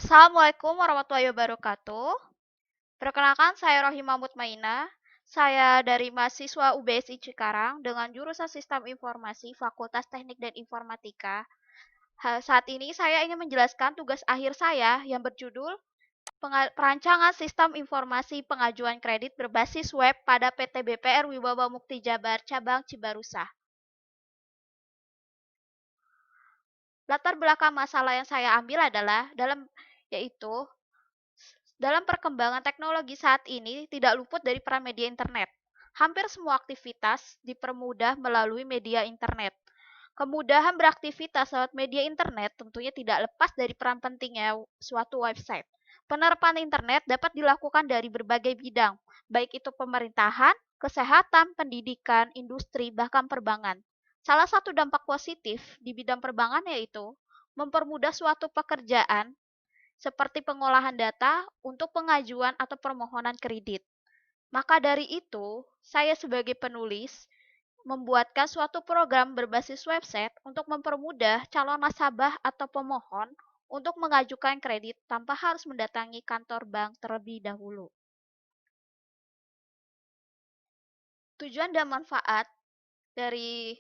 Assalamualaikum warahmatullahi wabarakatuh. Perkenalkan, saya Rohimah Mutmainah. Saya dari mahasiswa UBSI Cikarang dengan jurusan Sistem Informasi Fakultas Teknik dan Informatika. Saat ini saya ingin menjelaskan tugas akhir saya yang berjudul Perancangan Sistem Informasi Pengajuan Kredit Berbasis Web pada PT BPR Wibawa Mukti Jabar Cabang Cibarusah. Latar belakang masalah yang saya ambil adalah yaitu dalam perkembangan teknologi saat ini tidak luput dari peran media internet. Hampir semua aktivitas dipermudah melalui media internet. Kemudahan beraktivitas lewat media internet tentunya tidak lepas dari peran pentingnya suatu website. Penerapan internet dapat dilakukan dari berbagai bidang, baik itu pemerintahan, kesehatan, pendidikan, industri, bahkan perbankan. Salah satu dampak positif di bidang perbankan yaitu mempermudah suatu pekerjaan seperti pengolahan data untuk pengajuan atau permohonan kredit. Maka dari itu, saya sebagai penulis membuatkan suatu program berbasis website untuk mempermudah calon nasabah atau pemohon untuk mengajukan kredit tanpa harus mendatangi kantor bank terlebih dahulu. Tujuan dan manfaat dari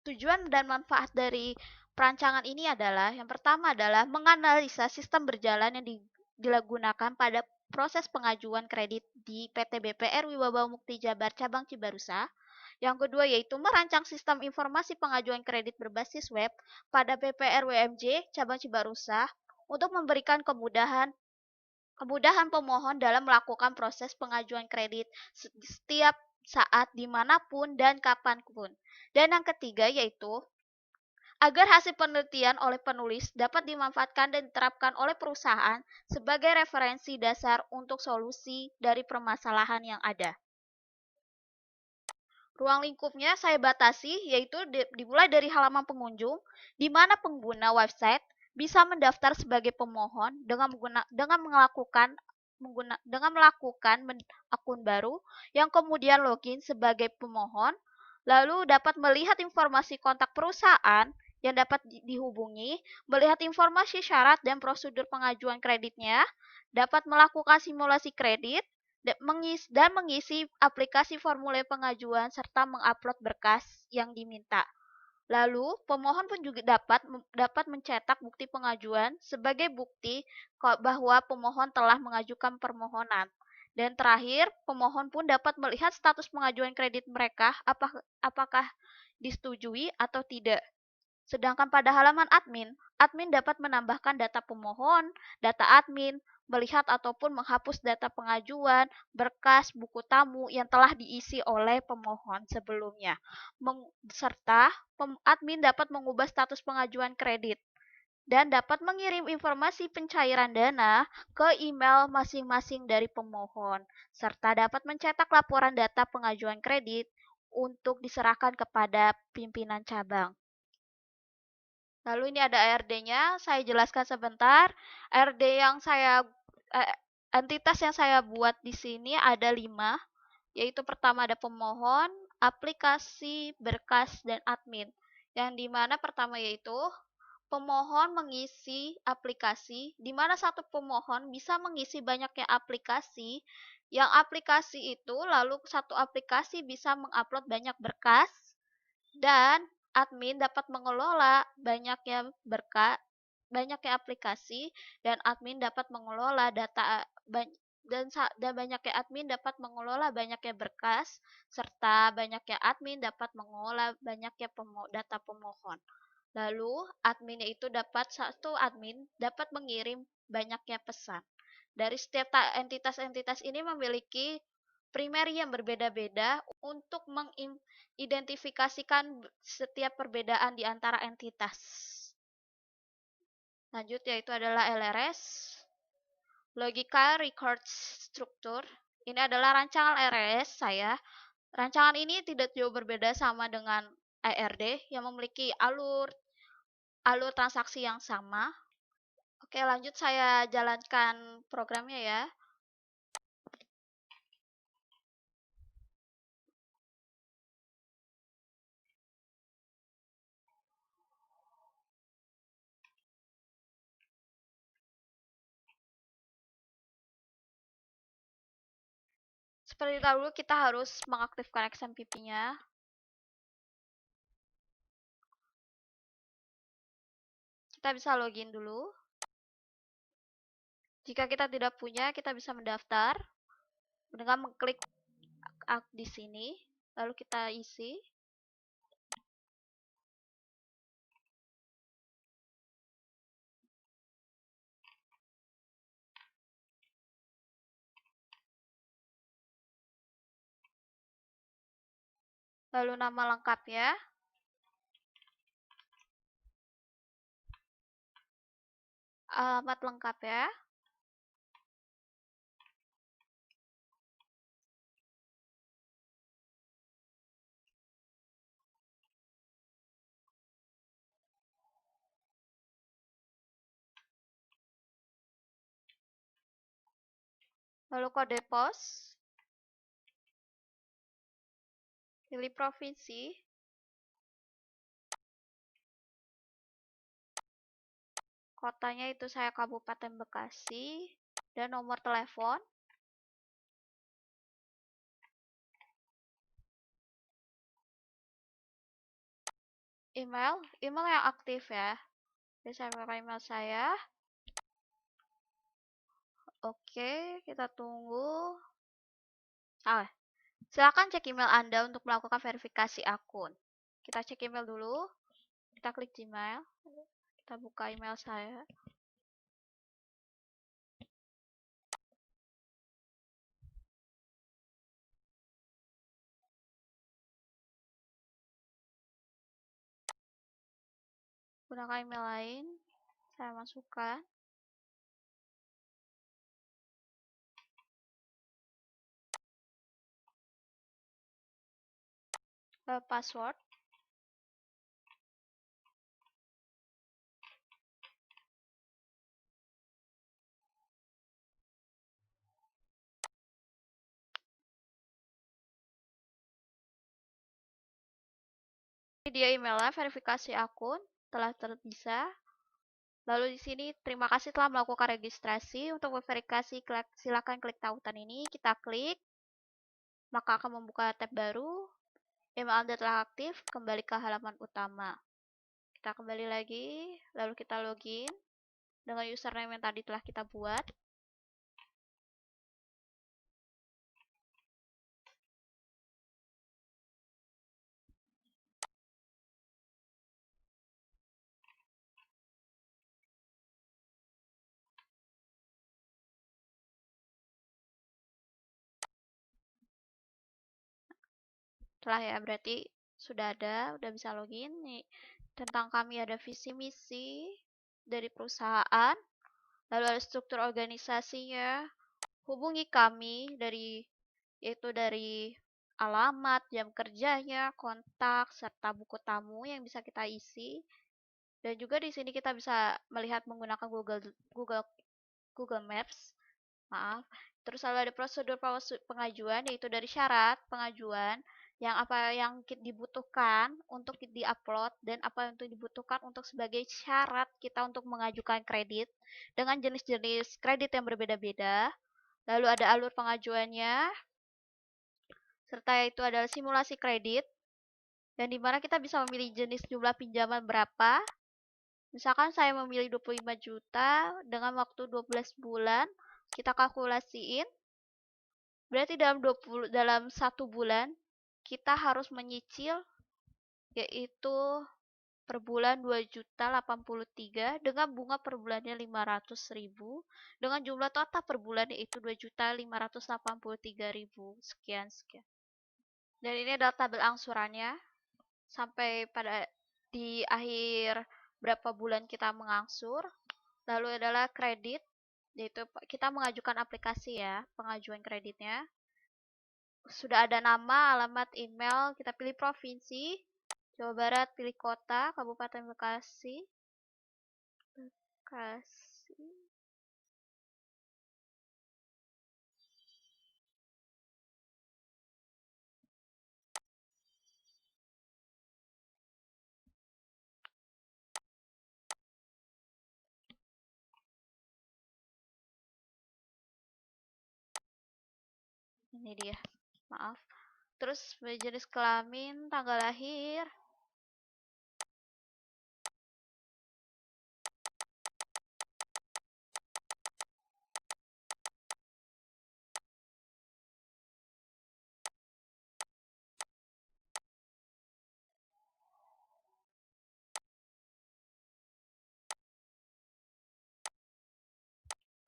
Tujuan dan manfaat dari perancangan ini adalah yang pertama adalah menganalisa sistem berjalan yang digunakan pada proses pengajuan kredit di PT BPR Wibawa Mukti Jabar Cabang Cibarusah. Yang kedua yaitu merancang sistem informasi pengajuan kredit berbasis web pada BPR WMJ Cabang Cibarusah untuk memberikan kemudahan pemohon dalam melakukan proses pengajuan kredit setiap saat dimanapun dan kapanpun. Dan yang ketiga yaitu agar hasil penelitian oleh penulis dapat dimanfaatkan dan diterapkan oleh perusahaan sebagai referensi dasar untuk solusi dari permasalahan yang ada. Ruang lingkupnya saya batasi, yaitu dimulai dari halaman pengunjung, di mana pengguna website bisa mendaftar sebagai pemohon dengan melakukan akun baru, yang kemudian login sebagai pemohon, lalu dapat melihat informasi kontak perusahaan yang dapat dihubungi, melihat informasi syarat dan prosedur pengajuan kreditnya, dapat melakukan simulasi kredit, dan mengisi aplikasi formulir pengajuan serta mengupload berkas yang diminta. Lalu, pemohon pun juga dapat mencetak bukti pengajuan sebagai bukti bahwa pemohon telah mengajukan permohonan. Dan terakhir, pemohon pun dapat melihat status pengajuan kredit mereka apakah disetujui atau tidak. Sedangkan pada halaman admin dapat menambahkan data pemohon, data admin, melihat ataupun menghapus data pengajuan, berkas, buku tamu yang telah diisi oleh pemohon sebelumnya. Serta admin dapat mengubah status pengajuan kredit dan dapat mengirim informasi pencairan dana ke email masing-masing dari pemohon, serta dapat mencetak laporan data pengajuan kredit untuk diserahkan kepada pimpinan cabang. Lalu ini ada ARD-nya, saya jelaskan sebentar. Entitas yang saya buat di sini ada 5, yaitu pertama ada pemohon, aplikasi, berkas, dan admin. Yang dimana pertama yaitu pemohon mengisi aplikasi, di mana satu pemohon bisa mengisi banyaknya aplikasi, yang aplikasi itu lalu satu aplikasi bisa mengupload banyak berkas, dan admin dapat mengelola banyaknya aplikasi, dan admin dapat mengelola banyaknya admin dapat mengelola banyaknya berkas, serta banyaknya admin dapat mengelola banyaknya data pemohon. Lalu, satu admin dapat mengirim banyaknya pesan. Dari setiap entitas-entitas ini memiliki primary yang berbeda-beda untuk mengidentifikasikan setiap perbedaan di antara entitas. Lanjut yaitu adalah LRS, Logical Record Structure. Ini adalah rancangan LRS saya. Rancangan ini tidak jauh berbeda sama dengan ARD yang memiliki alur transaksi yang sama. Oke, lanjut saya jalankan programnya ya. Seperti dahulu, kita harus mengaktifkan XMPP-nya. Kita bisa login dulu. Jika kita tidak punya, kita bisa mendaftar dengan mengklik di sini, lalu kita isi. Lalu nama lengkapnya. Alamat lengkap ya. Lalu kode pos. Pilih provinsi. Kotanya itu saya Kabupaten Bekasi. Dan nomor telepon. Email yang aktif ya. Jadi saya pakai email saya. Oke, kita tunggu. Silakan cek email Anda untuk melakukan verifikasi akun. Kita cek email dulu. Kita klik Gmail. Kita buka email saya. Gunakan email lain. Saya masukkan. Password. Ini dia emailnya, verifikasi akun telah bisa. Lalu di sini terima kasih telah melakukan registrasi. Untuk verifikasi silakan klik tautan ini, kita klik. Maka akan membuka tab baru. Email Anda telah aktif, kembali ke halaman utama. Kita kembali lagi, lalu kita login dengan username yang tadi telah kita buat. Telah ya, berarti sudah bisa login. Nih, tentang kami ada visi misi dari perusahaan, lalu ada struktur organisasinya. Hubungi kami yaitu dari alamat, jam kerjanya, kontak, serta buku tamu yang bisa kita isi. Dan juga di sini kita bisa melihat menggunakan Google Maps. Maaf. Terus lalu ada prosedur pengajuan, yaitu dari syarat pengajuan yang apa yang dibutuhkan untuk diupload dan apa yang dibutuhkan untuk sebagai syarat kita untuk mengajukan kredit dengan jenis-jenis kredit yang berbeda-beda. Lalu ada alur pengajuannya, serta itu adalah simulasi kredit, dan dimana kita bisa memilih jenis jumlah pinjaman berapa. Misalkan saya memilih 25 juta dengan waktu 12 bulan, kita kalkulasiin. Berarti dalam 1 bulan kita harus menyicil yaitu per bulan 2.083 dengan bunga per bulannya 500.000 dengan jumlah total per bulan yaitu 2.583.000 sekian. Dan ini adalah tabel angsurannya sampai pada di akhir berapa bulan kita mengangsur. Lalu adalah kredit, yaitu kita mengajukan aplikasi ya, pengajuan kreditnya. Sudah ada nama, alamat, email, kita pilih provinsi, Jawa Barat, pilih kota, Kabupaten Bekasi. Ini dia, maaf. Terus jenis kelamin, tanggal lahir,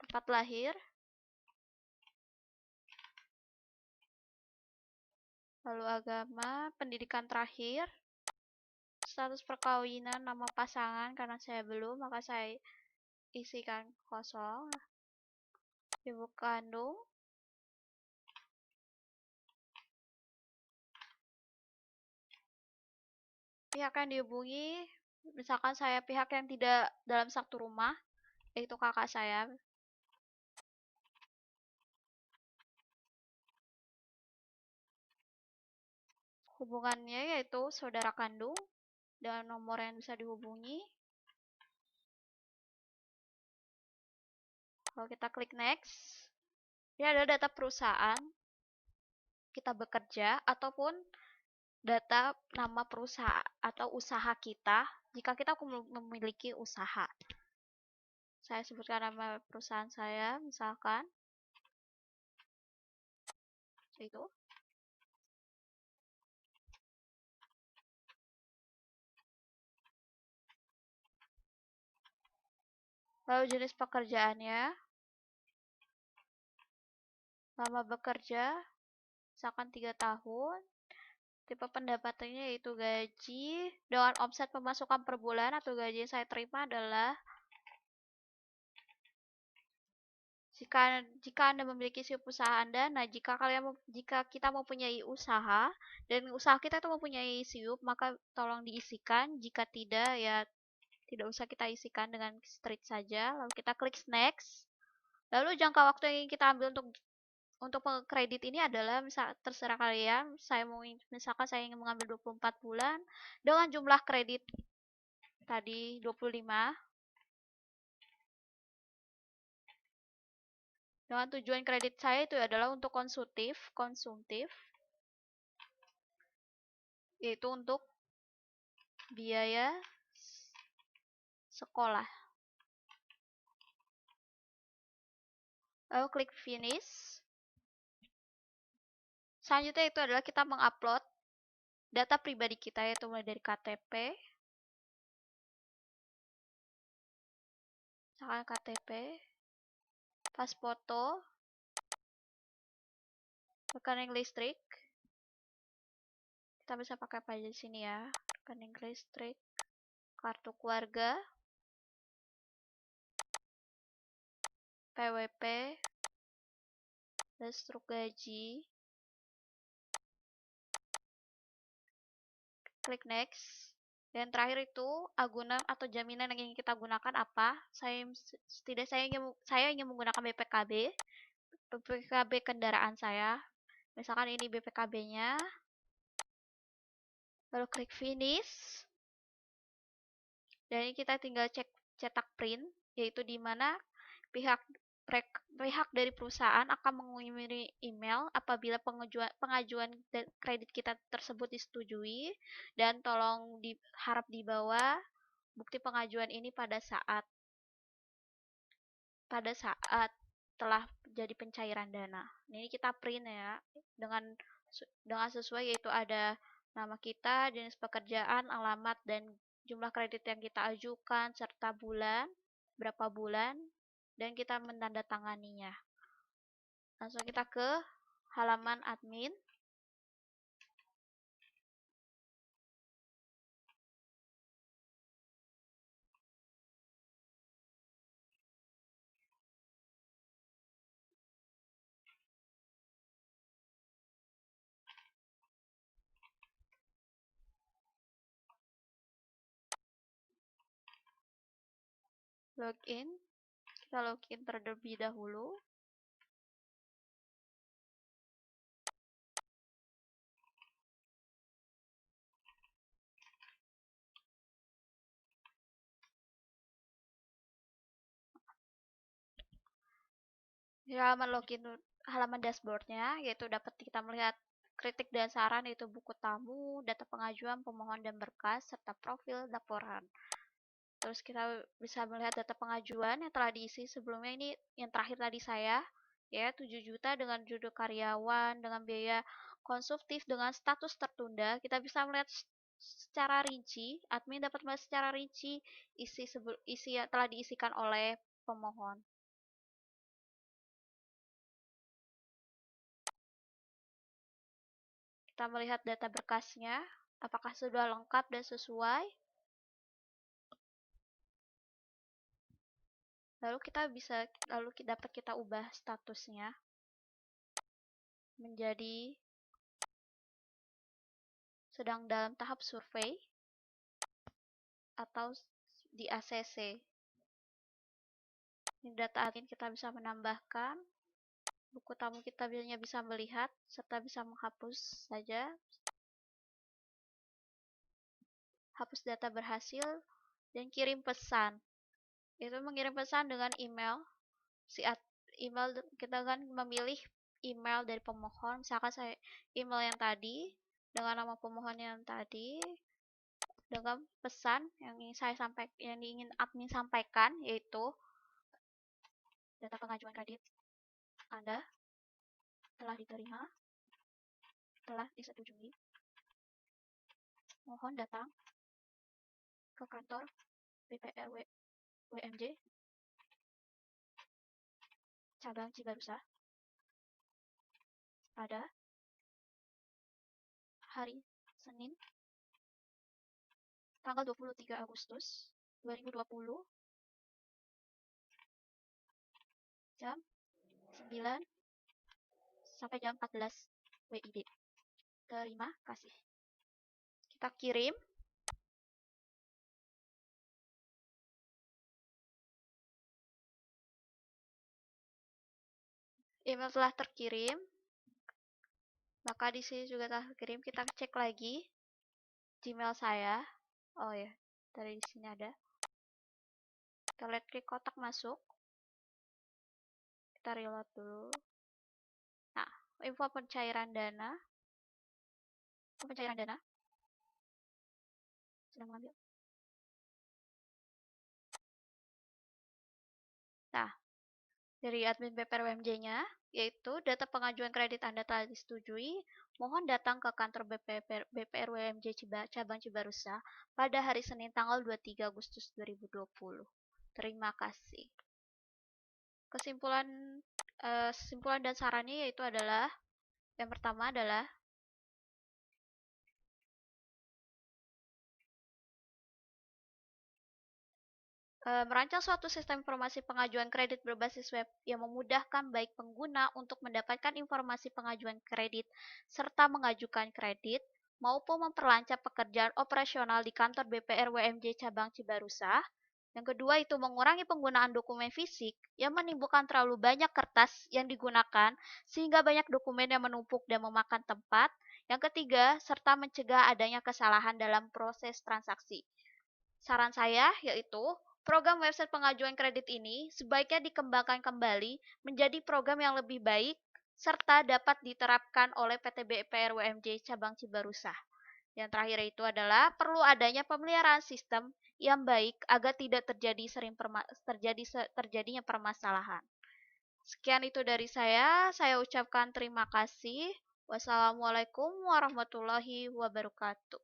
tempat lahir, lalu agama, pendidikan terakhir, status perkawinan, nama pasangan, karena saya belum, maka saya isikan kosong. Ibu kandung, pihak yang dihubungi, misalkan saya pihak yang tidak dalam satu rumah, yaitu kakak saya. Hubungannya yaitu saudara kandung dan nomor yang bisa dihubungi. Kalau kita klik next, ini adalah data perusahaan kita bekerja ataupun data nama perusahaan atau usaha kita jika kita memiliki usaha. Saya sebutkan nama perusahaan saya, misalkan itu. Lalu jenis pekerjaannya, lama bekerja, misalkan 3 tahun. Tipe pendapatannya yaitu gaji dengan omset pemasukan per bulan atau gaji yang saya terima adalah jika Anda memiliki si usaha Anda, nah jika kita mempunyai usaha dan usaha kita itu mempunyai siup, maka tolong diisikan. Jika tidak, ya tidak usah kita isikan dengan straight saja. Lalu kita klik next. Lalu jangka waktu yang ingin kita ambil untuk kredit ini adalah terserah kalian. Misalkan saya ingin mengambil 24 bulan dengan jumlah kredit tadi 25. Dengan tujuan kredit saya itu adalah untuk konsumtif, yaitu untuk biaya sekolah. Lalu klik finish. Selanjutnya itu adalah kita mengupload data pribadi kita, yaitu mulai dari KTP, misalkan KTP, pas foto, rekening listrik. Kita bisa pakai apa aja di sini ya, rekening listrik, kartu keluarga, PWP, dan struk gaji. Klik next. Dan terakhir itu agunan atau jaminan yang ingin kita gunakan apa? Saya ingin menggunakan BPKB kendaraan saya. Misalkan ini BPKB-nya. Lalu klik finish. Dan ini kita tinggal cetak print, yaitu di mana pihak dari perusahaan akan mengirim email apabila pengajuan kredit kita tersebut disetujui, dan tolong harap dibawa bukti pengajuan ini pada saat telah jadi pencairan dana. Ini kita print ya dengan sesuai, yaitu ada nama kita, jenis pekerjaan, alamat, dan jumlah kredit yang kita ajukan serta berapa bulan, dan kita menandatanganinya. Langsung kita ke halaman admin. Login. Kita login terlebih dahulu. Di halaman login halaman dashboardnya, yaitu dapat kita melihat kritik dan saran, yaitu buku tamu, data pengajuan, pemohon dan berkas, serta profil laporan. Terus kita bisa melihat data pengajuan yang telah diisi sebelumnya, ini yang terakhir tadi saya, ya 7 juta dengan judul karyawan, dengan biaya konsumtif, dengan status tertunda. Kita bisa melihat secara rinci, admin dapat melihat secara rinci isi yang telah diisikan oleh pemohon. Kita melihat data berkasnya, apakah sudah lengkap dan sesuai. Lalu dapat kita ubah statusnya menjadi sedang dalam tahap survei atau di ACC. Ini data admin kita bisa menambahkan. Buku tamu kita biasanya bisa melihat serta bisa menghapus saja. Hapus data berhasil dan kirim pesan. Itu mengirim pesan dengan email. Email kita kan memilih email dari pemohon. Misalkan saya email yang tadi dengan nama pemohon yang tadi, dengan pesan yang ingin admin sampaikan, yaitu data pengajuan kredit Anda telah diterima, telah disetujui. Mohon datang ke kantor BPR WMJ cabang Cibarusah pada hari Senin tanggal 23 Agustus 2020 jam 9 sampai jam 14 WIB. Terima kasih. Kita kirim. Email telah terkirim. Maka di sini juga telah terkirim. Kita cek lagi Gmail saya. Oh ya, dari di sini ada. Kita lihat klik kotak masuk. Kita reload dulu. Nah, info pencairan dana. Pencairan dana. Sedang mengambil. Nah, dari admin BPR WMJ-nya, yaitu data pengajuan kredit Anda telah disetujui, mohon datang ke kantor BPR WMJ cabang Cibarusah pada hari Senin tanggal 23 Agustus 2020. Terima kasih. Kesimpulan dan sarannya yaitu adalah, yang pertama adalah merancang suatu sistem informasi pengajuan kredit berbasis web yang memudahkan baik pengguna untuk mendapatkan informasi pengajuan kredit serta mengajukan kredit, maupun memperlancar pekerjaan operasional di kantor BPR WMJ cabang Cibarusah. Yang kedua itu mengurangi penggunaan dokumen fisik yang menimbulkan terlalu banyak kertas yang digunakan sehingga banyak dokumen yang menumpuk dan memakan tempat. Yang ketiga, serta mencegah adanya kesalahan dalam proses transaksi. Saran saya yaitu program website pengajuan kredit ini sebaiknya dikembangkan kembali menjadi program yang lebih baik serta dapat diterapkan oleh PT BPR WMJ cabang Cibarusah. Yang terakhir itu adalah perlu adanya pemeliharaan sistem yang baik agar tidak terjadinya permasalahan. Sekian itu dari saya ucapkan terima kasih. Wassalamualaikum warahmatullahi wabarakatuh.